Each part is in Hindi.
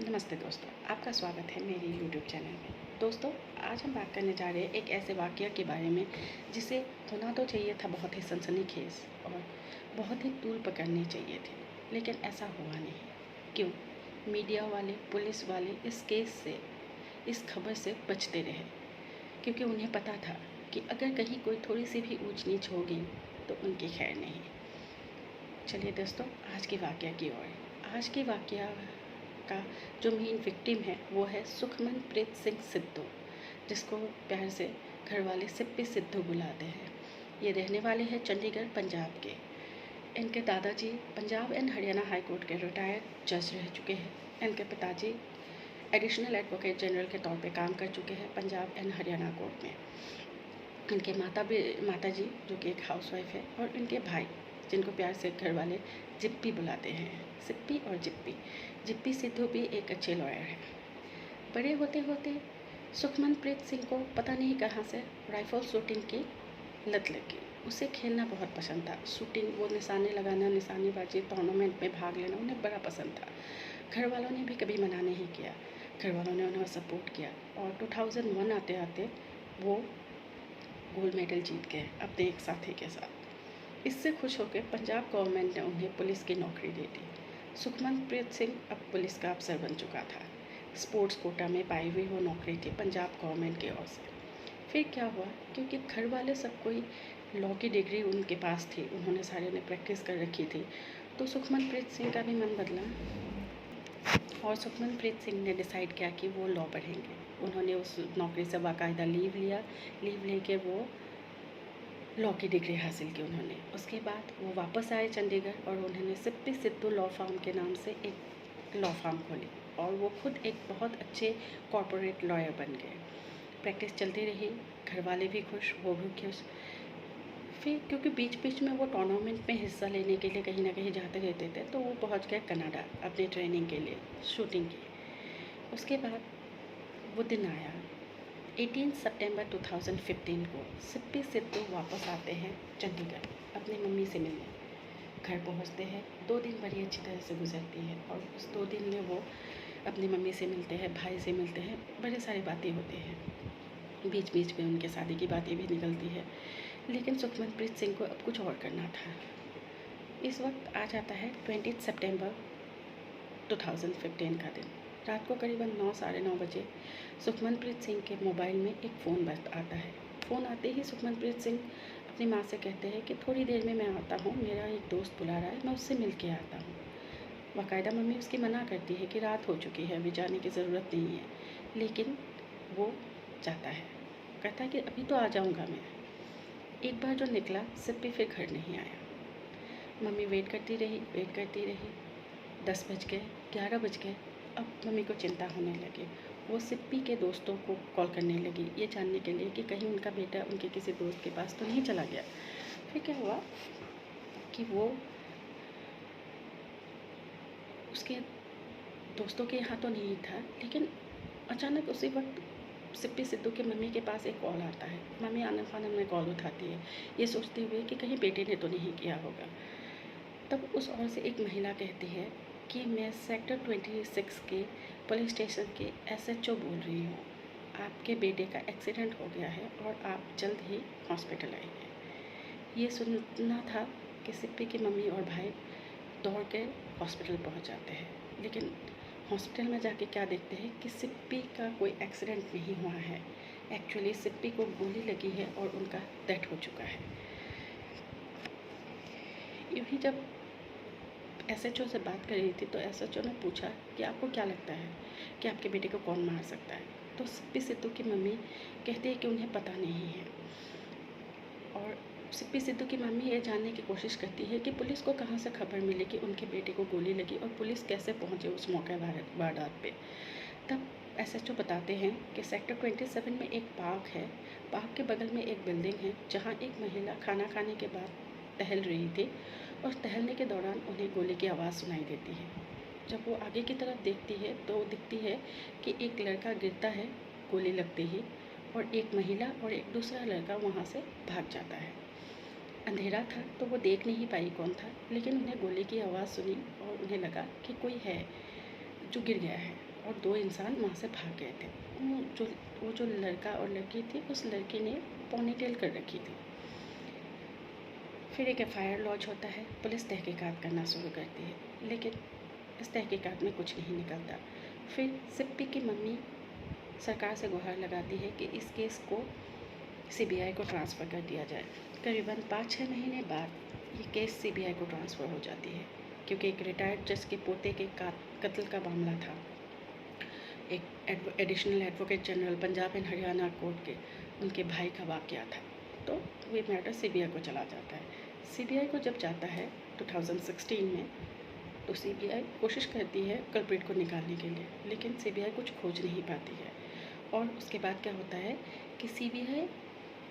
नमस्ते दोस्तों, आपका स्वागत है मेरे YouTube चैनल में। दोस्तों, आज हम बात करने जा रहे हैं एक ऐसे वाक़या के बारे में जिसे होना तो चाहिए था बहुत ही सनसनीखेज़ और बहुत ही तूल पकड़नी चाहिए थी, लेकिन ऐसा हुआ नहीं। क्यों? मीडिया वाले, पुलिस वाले इस केस से, इस खबर से बचते रहे, क्योंकि उन्हें पता था कि अगर कहीं कोई थोड़ी सी भी ऊँच नीच होगी तो उनकी खैर नहीं। चलिए दोस्तों, आज के वाक़या की ओर। आज के वाक़या का जो मेन विक्टिम है वो है सुखमनप्रीत सिंह सिद्धू, जिसको प्यार से घर वाले सिप्पी सिद्धू बुलाते हैं। ये रहने वाले हैं चंडीगढ़, पंजाब के। इनके दादाजी Punjab and Haryana high court के रिटायर्ड जज रह चुके हैं। इनके पिताजी एडिशनल एडवोकेट जनरल के तौर पे काम कर चुके हैं पंजाब एंड हरियाणा कोर्ट में। इनके माता जी जो कि एक हाउसवाइफ है, और इनके भाई जिनको प्यार से घर वाले जिप्पी बुलाते हैं, सिप्पी और जिप्पी। जिप्पी सिद्धू भी एक अच्छे लॉयर हैं। बड़े होते होते सुखमनप्रीत सिंह को पता नहीं कहाँ से राइफल शूटिंग की लत लगी। उसे खेलना बहुत पसंद था। शूटिंग, वो निशाने लगाना, निशानेबाजी, टूर्नामेंट में भाग लेना उन्हें बड़ा पसंद था। घर वालों ने भी कभी मना नहीं किया, घर वालों ने उन्हें सपोर्ट किया, और 2001 आते आते वो गोल्ड मेडल जीत गए अपने एक साथी के साथ। इससे खुश होकर पंजाब गवर्नमेंट ने उन्हें पुलिस की नौकरी दे दी। सुखमनप्रीत सिंह अब पुलिस का अफसर बन चुका था। स्पोर्ट्स कोटा में पाई हुई वो नौकरी थी पंजाब गवर्नमेंट की ओर से। फिर क्या हुआ, क्योंकि घर वाले सब कोई लॉ की डिग्री उनके पास थी, उन्होंने सारे ने प्रैक्टिस कर रखी थी, तो सुखमनप्रीत सिंह का भी मन बदला और सुखमनप्रीत सिंह ने डिसाइड किया कि वो लॉ पढ़ेंगे। उन्होंने उस नौकरी से बाकायदा लीव लिया। लीव लेके वो लॉ की डिग्री हासिल की उन्होंने। उसके बाद वो वापस आए चंडीगढ़ और उन्होंने सिप्पी सिद्धू लॉ फार्म के नाम से एक लॉ फार्म खोली, और वो खुद एक बहुत अच्छे कॉरपोरेट लॉयर बन गए। प्रैक्टिस चलती रही, घर वाले भी खुश, वो भी खुश। फिर क्योंकि बीच बीच में वो टूर्नामेंट में हिस्सा लेने के लिए कहीं ना कहीं जाते रहते थे, तो वो पहुंच गए कनाडा अपनी ट्रेनिंग के लिए, शूटिंग की। उसके बाद वो दिन आया 18 सितंबर 2015 को। सिप्पी सिद्धू वापस आते हैं चंडीगढ़ अपनी मम्मी से मिलने। घर पहुंचते हैं, 2 दिन बड़ी अच्छी तरह से गुजरती है, और उस 2 दिन में वो अपनी मम्मी से मिलते हैं, भाई से मिलते हैं, बड़े सारी बातें होती हैं। बीच बीच में उनके शादी की बातें भी निकलती है, लेकिन सुखमनप्रीत सिंह को अब कुछ और करना था। इस वक्त आ जाता है 20 सितंबर 2015 का दिन। रात को करीबन 9 साढ़े 9 बजे सुखमनप्रीत सिंह के मोबाइल में एक फ़ोन आता है। फ़ोन आते ही सुखमनप्रीत सिंह अपनी माँ से कहते हैं कि थोड़ी देर में मैं आता हूँ, मेरा एक दोस्त बुला रहा है, मैं उससे मिल के आता हूँ। बाकायदा मम्मी उसकी मना करती है कि रात हो चुकी है, अभी जाने की ज़रूरत नहीं है, लेकिन वो जाता है, कहता है कि अभी तो आ जाऊँगा मैं। एक बार जो निकला, सिप्पी फिर घर नहीं आया। मम्मी वेट करती रही। 10 बज गए, 11 बज गए। अब मम्मी को चिंता होने लगी। वो सिप्पी के दोस्तों को कॉल करने लगी, ये जानने के लिए कि कहीं उनका बेटा उनके किसी दोस्त के पास तो नहीं चला गया। फिर क्या हुआ कि वो उसके दोस्तों के यहाँ तो नहीं था, लेकिन अचानक उसी वक्त सिप्पी सिद्धू के मम्मी के पास एक कॉल आता है। मम्मी आनन-फानन में कॉल उठाती है, ये सोचते हुए कि कहीं बेटे ने तो नहीं किया होगा। तब उस ओर से एक महिला कहती है कि मैं सेक्टर 26 के पुलिस स्टेशन के एसएचओ बोल रही हूँ, आपके बेटे का एक्सीडेंट हो गया है और आप जल्द ही हॉस्पिटल आइए। ये सुनना था कि सिप्पी की मम्मी और भाई दौड़ के हॉस्पिटल पहुँच जाते हैं, लेकिन हॉस्पिटल में जाके क्या देखते हैं कि सिप्पी का कोई एक्सीडेंट नहीं हुआ है। एक्चुअली सिप्पी को गोली लगी है और उनका डेथ हो चुका है। यूँ ही जब एसएचओ से बात कर रही थी, तो एसएचओ ने पूछा कि आपको क्या लगता है कि आपके बेटे को कौन मार सकता है। तो सिप्पी सिद्धू की मम्मी कहती है कि उन्हें पता नहीं है, और सिप्पी सिद्धू की मम्मी ये जानने की कोशिश करती है कि पुलिस को कहाँ से खबर मिली कि उनके बेटे को गोली लगी, और पुलिस कैसे पहुँचे उस मौके वारदात पे। तब एसएचओ बताते हैं कि सेक्टर 27 में एक पार्क है, पार्क के बगल में एक बिल्डिंग है, जहाँ एक महिला खाना खाने के बाद टहल रही थी, और टहलने के दौरान उन्हें गोली की आवाज़ सुनाई देती है। जब वो आगे की तरफ देखती है तो दिखती है कि एक लड़का गिरता है गोली लगते ही, और एक महिला और एक दूसरा लड़का वहाँ से भाग जाता है। अंधेरा था तो वो देख नहीं पाई कौन था, लेकिन उन्हें गोली की आवाज़ सुनी और उन्हें लगा कि कोई है जो गिर गया है। और 2 इंसान वहाँ से भाग गए थे। वो जो लड़का और लड़की थी, उस लड़की ने पोनीटेल कर रखी थी। फिर एक एफआईआर लॉन्च होता है, पुलिस तहकीकात करना शुरू करती है, लेकिन इस तहकीकात में कुछ नहीं निकलता। फिर सिप्पी की मम्मी सरकार से गुहार लगाती है कि इस केस को सीबीआई को ट्रांसफ़र कर दिया जाए। करीबन 5-6 महीने बाद ये केस सीबीआई को ट्रांसफ़र हो जाती है, क्योंकि एक रिटायर्ड जज के पोते के कत्ल का मामला था। एक additional advocate general Punjab and Haryana court के उनके भाई का वाक़या था, तो ये मैटर सीबीआई को चला जाता है। सीबीआई को जब जाता है 2016 में, तो सीबीआई कोशिश करती है कल्प्रिट को निकालने के लिए, लेकिन सीबीआई कुछ खोज नहीं पाती है। और उसके बाद क्या होता है कि सीबीआई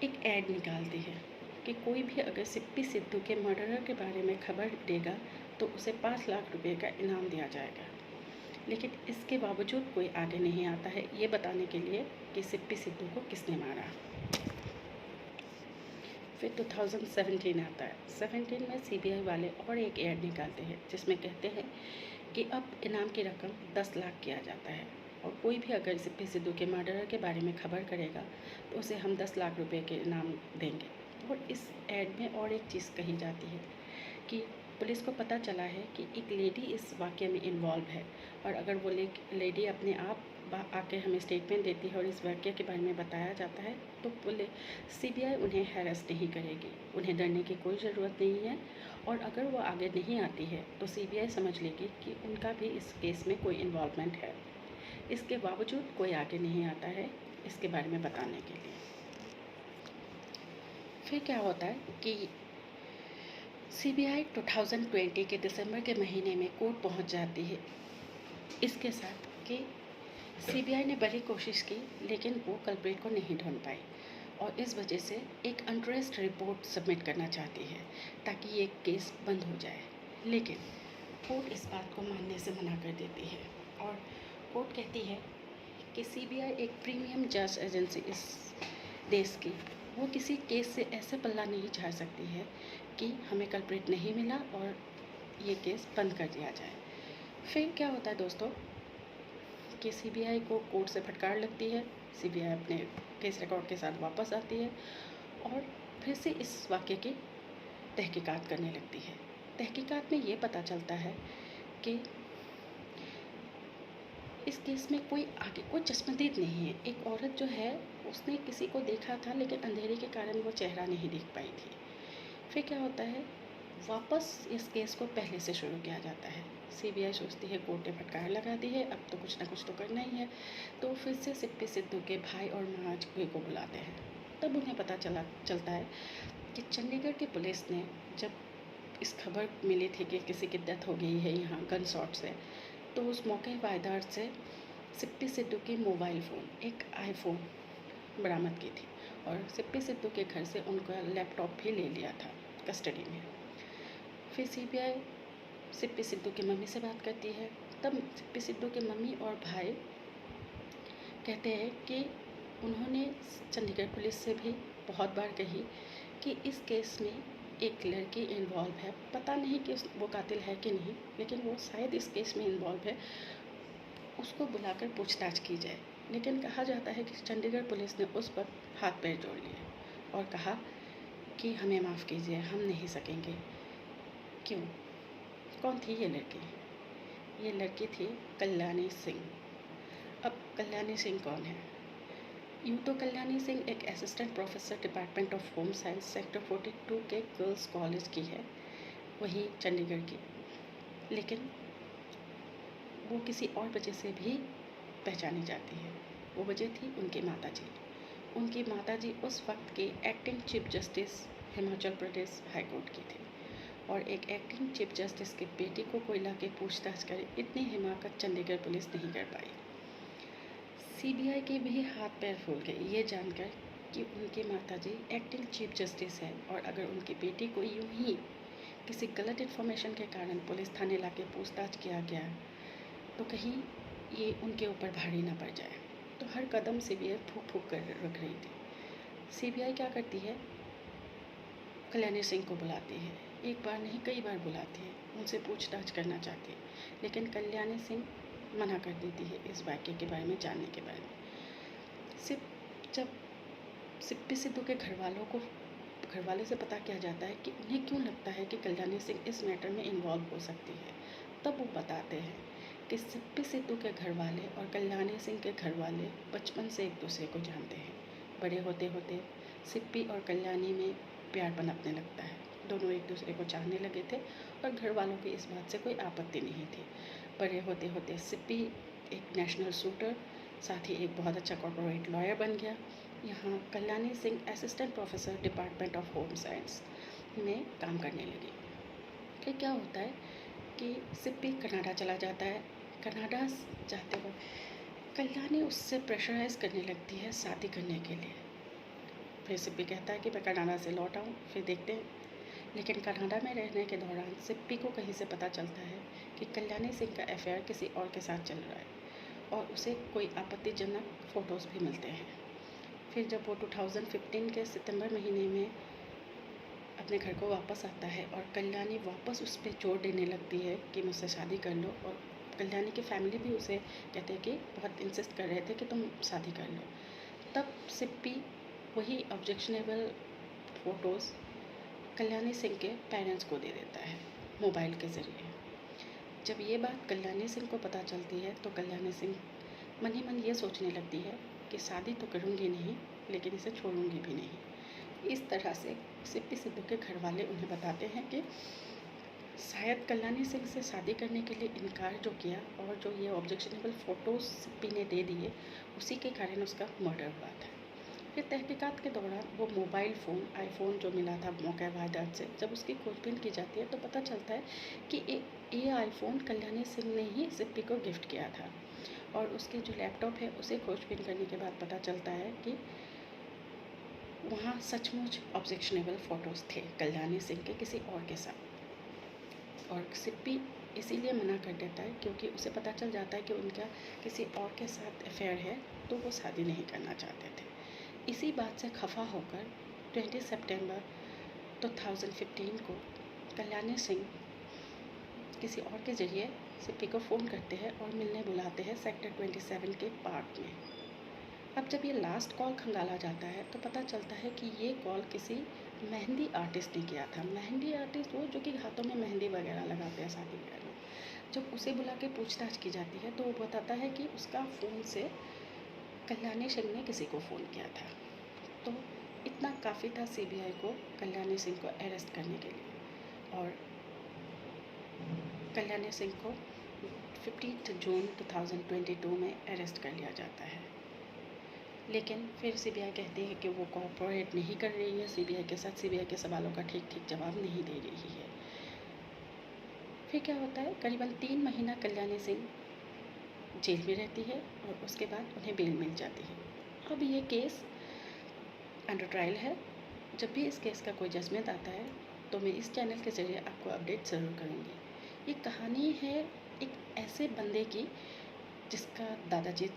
एक ऐड निकालती है कि कोई भी अगर सिप्पी सिद्धू के मर्डरर के बारे में खबर देगा तो उसे 5 लाख रुपए का इनाम दिया जाएगा। लेकिन इसके बावजूद कोई आगे नहीं आता है ये बताने के लिए कि सिप्पी सिद्धू को किसने मारा। फिर 2017 आता है। 17 में सीबीआई वाले और एक ऐड निकालते हैं जिसमें कहते हैं कि अब इनाम की रकम 10 लाख किया जाता है, और कोई भी अगर सिप्पी सिद्धू के मर्डरर के बारे में खबर करेगा तो उसे हम 10 लाख रुपए के इनाम देंगे। और इस ऐड में और एक चीज़ कही जाती है कि पुलिस को पता चला है कि एक लेडी इस वाक़ये में इन्वॉल्व है, और अगर वो लेडी अपने आप आके हमें स्टेटमेंट देती है और इस वाक़ये के बारे में बताया जाता है तो सीबीआई उन्हें हैरेस्ट नहीं करेगी, उन्हें डरने की कोई ज़रूरत नहीं है। और अगर वो आगे नहीं आती है तो सीबीआई समझ लेगी कि उनका भी इस केस में कोई इन्वॉल्वमेंट है। इसके बावजूद कोई आगे नहीं आता है इसके बारे में बताने के लिए। फिर क्या होता है कि सीबीआई 2020 के दिसंबर के महीने में कोर्ट पहुंच जाती है इसके साथ कि सीबीआई ने बड़ी कोशिश की, लेकिन वो कल्प्रिट को नहीं ढूंढ पाई, और इस वजह से एक अनट्रेस्ड रिपोर्ट सबमिट करना चाहती है ताकि ये केस बंद हो जाए। लेकिन कोर्ट इस बात को मानने से मना कर देती है, और कोर्ट कहती है कि सीबीआई एक प्रीमियम जज एजेंसी इस देश की, वो किसी केस से ऐसे पल्ला नहीं झाड़ सकती है कि हमें कल्प्रिट नहीं मिला और ये केस बंद कर दिया जाए। फिर क्या होता है दोस्तों कि सीबीआई को कोर्ट से फटकार लगती है, सीबीआई अपने केस रिकॉर्ड के साथ वापस आती है और फिर से इस वाक़ये की तहकीकात करने लगती है। तहकीकात में ये पता चलता है कि इस केस में कोई चश्मदीद नहीं है। एक औरत जो है उसने किसी को देखा था, लेकिन अंधेरे के कारण वो चेहरा नहीं देख पाई थी। फिर क्या होता है, वापस इस केस को पहले से शुरू किया जाता है। सीबीआई सोचती है कोर्ट ने फटकार लगा दी है, अब तो कुछ ना कुछ तो करना ही है, तो फिर से सिप्पी सिद्धू के भाई और महाज को बुलाते हैं। तब उन्हें पता चलता है कि चंडीगढ़ की पुलिस ने जब इस खबर मिली थी कि किसी की डेथ हो गई है यहाँ गन शॉट से, तो उस मौके वारदात से सिप्पी सिद्धू की मोबाइल फ़ोन, एक आईफोन बरामद की थी, और सिप्पी सिद्धू के घर से उनका लैपटॉप भी ले लिया था कस्टडी में। फिर सीबीआई सिप्पी सिद्धू की मम्मी से बात करती है। तब सिप्पी सिद्धू के मम्मी और भाई कहते हैं कि उन्होंने चंडीगढ़ पुलिस से भी बहुत बार कही कि इस केस में एक लड़की इन्वॉल्व है, पता नहीं कि वो कातिल है कि नहीं, लेकिन वो शायद इस केस में इन्वॉल्व है, उसको बुलाकर पूछताछ की जाए। लेकिन कहा जाता है कि चंडीगढ़ पुलिस ने उस वक्त हाथ पैर जोड़ लिए और कहा कि हमें माफ़ कीजिए, हम नहीं सकेंगे। क्यों? कौन थी ये लड़की? ये लड़की थी कल्याणी सिंह। अब कल्याणी सिंह कौन है? यूँ तो कल्याणी सिंह एक assistant professor department of home science sector 42 के गर्ल्स कॉलेज की है, वहीं चंडीगढ़ की। लेकिन वो किसी और वजह से भी पहचानी जाती है। वो वजह थी उनकी माताजी। उनकी माताजी उस वक्त के acting chief justice Himachal Pradesh high court की थी, और एक एक्टिंग चीफ जस्टिस के बेटी को कोई ला के पूछताछ करे, इतनी हिमाकत चंडीगढ़ पुलिस नहीं कर पाई। सीबीआई के भी हाथ पैर फूल गए ये जानकर कि उनकी माताजी एक्टिंग चीफ जस्टिस है, और अगर उनकी बेटी को यूं ही किसी गलत इन्फॉर्मेशन के कारण पुलिस थाने ला के पूछताछ किया गया तो कहीं ये उनके ऊपर भारी ना पड़ जाए। तो हर कदम सीबीआई फूक फूक कर रख रही थी। सीबीआई क्या करती है, कल्याणी सिंह को बुलाती है, एक बार नहीं कई बार बुलाती है, उनसे पूछताछ करना चाहती है, लेकिन कल्याणी सिंह मना कर देती है इस वाक़ये के बारे में जानने के बारे में। सिर्फ जब सिप्पी सिद्धू के घरवाले से पता किया जाता है कि उन्हें क्यों लगता है कि कल्याणी सिंह इस मैटर में इन्वॉल्व हो सकती है, तब वो बताते हैं कि सिप्पी सिद्धू के घरवाले और कल्याणी सिंह के घरवाले बचपन से एक दूसरे को जानते हैं। बड़े होते होते सिप्पी और कल्याणी में प्यार पनपने लगता है। दोनों एक दूसरे को चाहने लगे थे और घर वालों की इस बात से कोई आपत्ति नहीं थी। बड़े होते होते सिप्पी एक नेशनल शूटर, साथ ही एक बहुत अच्छा कॉर्पोरेट लॉयर बन गया। यहाँ Kalyani Singh assistant professor department of home science में काम करने लगी। फिर क्या होता है कि सिप्पी कनाडा चला जाता है। कनाडा जाते वक्त कल्याणी उससे प्रेशराइज करने लगती है शादी करने के लिए। फिर सिप्पी कहता है कि मैं कनाडा से लौट आऊँ, फिर देखते हैं। लेकिन कनाडा में रहने के दौरान सिप्पी को कहीं से पता चलता है कि कल्याणी सिंह का अफेयर किसी और के साथ चल रहा है और उसे कोई आपत्तिजनक फ़ोटोज़ भी मिलते हैं। फिर जब वो 2015 के सितंबर महीने में अपने घर को वापस आता है और कल्याणी वापस उस पर जोर देने लगती है कि मुझसे शादी कर लो, और कल्याणी की फैमिली भी उसे कहते हैं कि बहुत इंसिस्ट कर रहे थे कि तुम शादी कर लो, तब सिप्पी वही ऑब्जेक्शनेबल फ़ोटोज़ कल्याणी सिंह के पेरेंट्स को दे देता है मोबाइल के ज़रिए। जब ये बात कल्याणी सिंह को पता चलती है तो कल्याणी सिंह मन ही मन ये सोचने लगती है कि शादी तो करूँगी नहीं, लेकिन इसे छोड़ूंगी भी नहीं। इस तरह से सिप्पी सिद्धू के घर वाले उन्हें बताते हैं कि शायद कल्याणी सिंह से शादी करने के लिए इनकार जो किया और जो ये ऑब्जेक्शनेबल फ़ोटोज़ सिप्पी ने दे दिए, उसी के कारण उसका मर्डर हुआ था। फिर तहकीकात के दौरान वो मोबाइल फ़ोन आईफोन जो मिला था मौके वारदात से, जब उसकी खोजबीन की जाती है तो पता चलता है कि ये आईफोन कल्याणी सिंह ने ही सिप्पी को गिफ्ट किया था। और उसके जो लैपटॉप है उसे खोजबीन करने के बाद पता चलता है कि वहाँ सचमुच ऑब्जेक्शनेबल फ़ोटोज़ थे कल्याणी सिंह के किसी और के साथ। और सिप्पी इसीलिए मना कर देता है क्योंकि उसे पता चल जाता है कि उनका किसी और के साथ अफेयर है, तो वो शादी नहीं करना चाहते थे। इसी बात से खफा होकर 20 सितंबर 2015 को कल्याणी सिंह किसी और के ज़रिए सिप्पी को फ़ोन करते हैं और मिलने बुलाते हैं सेक्टर 27 के पार्क में। अब जब ये लास्ट कॉल खंगाला जाता है तो पता चलता है कि ये कॉल किसी मेहंदी आर्टिस्ट ने किया था। मेहंदी आर्टिस्ट वो जो कि हाथों में मेहंदी वगैरह लगाते हैं शादी वगैरह में। जब उसे बुला के पूछताछ की जाती है तो वो बताता है कि उसका फ़ोन से कल्याणी सिंह ने किसी को फ़ोन किया था। तो इतना काफ़ी था सीबीआई को कल्याणी सिंह को अरेस्ट करने के लिए, और कल्याणी सिंह को 15 जून 2022 में अरेस्ट कर लिया जाता है। लेकिन फिर सीबीआई कहती है कि वो कोऑपरेट नहीं कर रही है सीबीआई के साथ, सीबीआई के सवालों का ठीक जवाब नहीं दे रही है। फिर क्या होता है, करीबन 3 महीना कल्याणी सिंह जेल में रहती है और उसके बाद उन्हें बेल मिल जाती है। अब ये केस अंडर ट्रायल है। जब भी इस केस का कोई जजमेंट आता है तो मैं इस चैनल के ज़रिए आपको अपडेट ज़रूर करूँगी। ये कहानी है एक ऐसे बंदे की जिसका दादाजी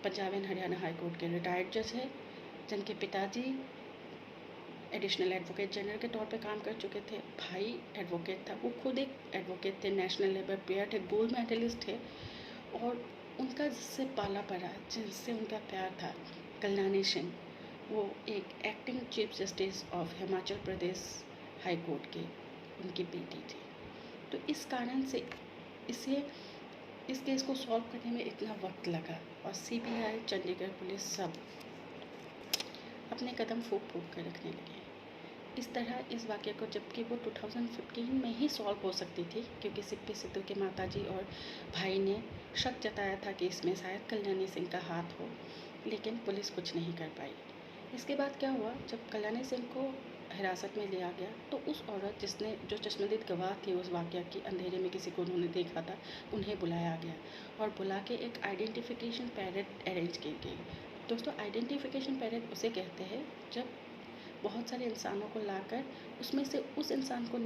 Punjab and Haryana high court के रिटायर्ड जज है, जिनके पिताजी एडिशनल एडवोकेट जनरल के तौर पे काम कर चुके थे, भाई एडवोकेट था, वो खुद एक एडवोकेट थे, नेशनल लेवल प्लेयर थे, गोल्ड मेडलिस्ट थे, और उनका जिससे पाला पड़ा, जिनसे उनका प्यार था, कल्याणी सिंह, वो एक acting chief justice of Himachal Pradesh high court के उनकी बेटी थी। तो इस कारण से इस केस को सॉल्व करने में इतना वक्त लगा, और सीबीआई, चंडीगढ़ पुलिस सब अपने कदम फूंक फूंक कर रखने लगे। इस तरह इस वाक़े को, जबकि वो 2015 में ही सॉल्व हो सकती थी, क्योंकि सिप्पी सिद्धू के माताजी और भाई ने शक जताया था कि इसमें शायद कल्याणी सिंह का हाथ हो, लेकिन पुलिस कुछ नहीं कर पाई। इसके बाद क्या हुआ, जब कल्याणी सिंह को हिरासत में लिया गया तो उस औरत जो चश्मदीद गवाह थी उस वाक़या की, अंधेरे में किसी को उन्होंने देखा था, उन्हें बुलाया गया और बुला के एक आइडेंटिफिकेशन पैरेड अरेंज की गई। दोस्तों, आइडेंटिफिकेशन पैरेड उसे कहते हैं जब बहुत सारे इंसानों को लाकर उसमें से उस इंसान को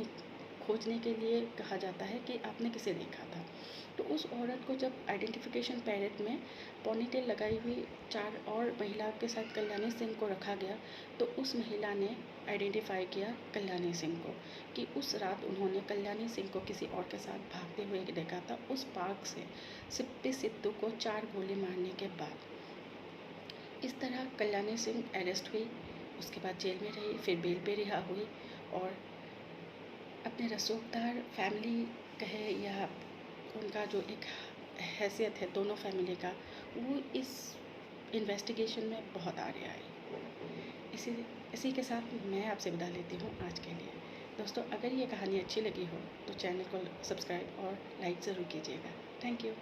खोजने के लिए कहा जाता है कि आपने किसे देखा था। तो उस औरत को जब आइडेंटिफिकेशन पैरेट में पोनीटेल लगाई हुई 4 और महिला के साथ कल्याणी सिंह को रखा गया, तो उस महिला ने आइडेंटिफाई किया कल्याणी सिंह को कि उस रात उन्होंने कल्याणी सिंह को किसी और के साथ भागते हुए देखा था उस पार्क से सिप्पी सिद्धू को 4 गोली मारने के बाद। इस तरह कल्याणी सिंह अरेस्ट हुई, उसके बाद जेल में रही, फिर बेल पे रिहा हुई और अपने रसूखदार फैमिली कहे या उनका जो एक हैसियत है दोनों फैमिली का, वो इस इन्वेस्टिगेशन में बहुत आगे आई। इसी के साथ मैं आपसे विदा लेती हूँ आज के लिए। दोस्तों, अगर ये कहानी अच्छी लगी हो तो चैनल को सब्सक्राइब और लाइक ज़रूर कीजिएगा। Thank you.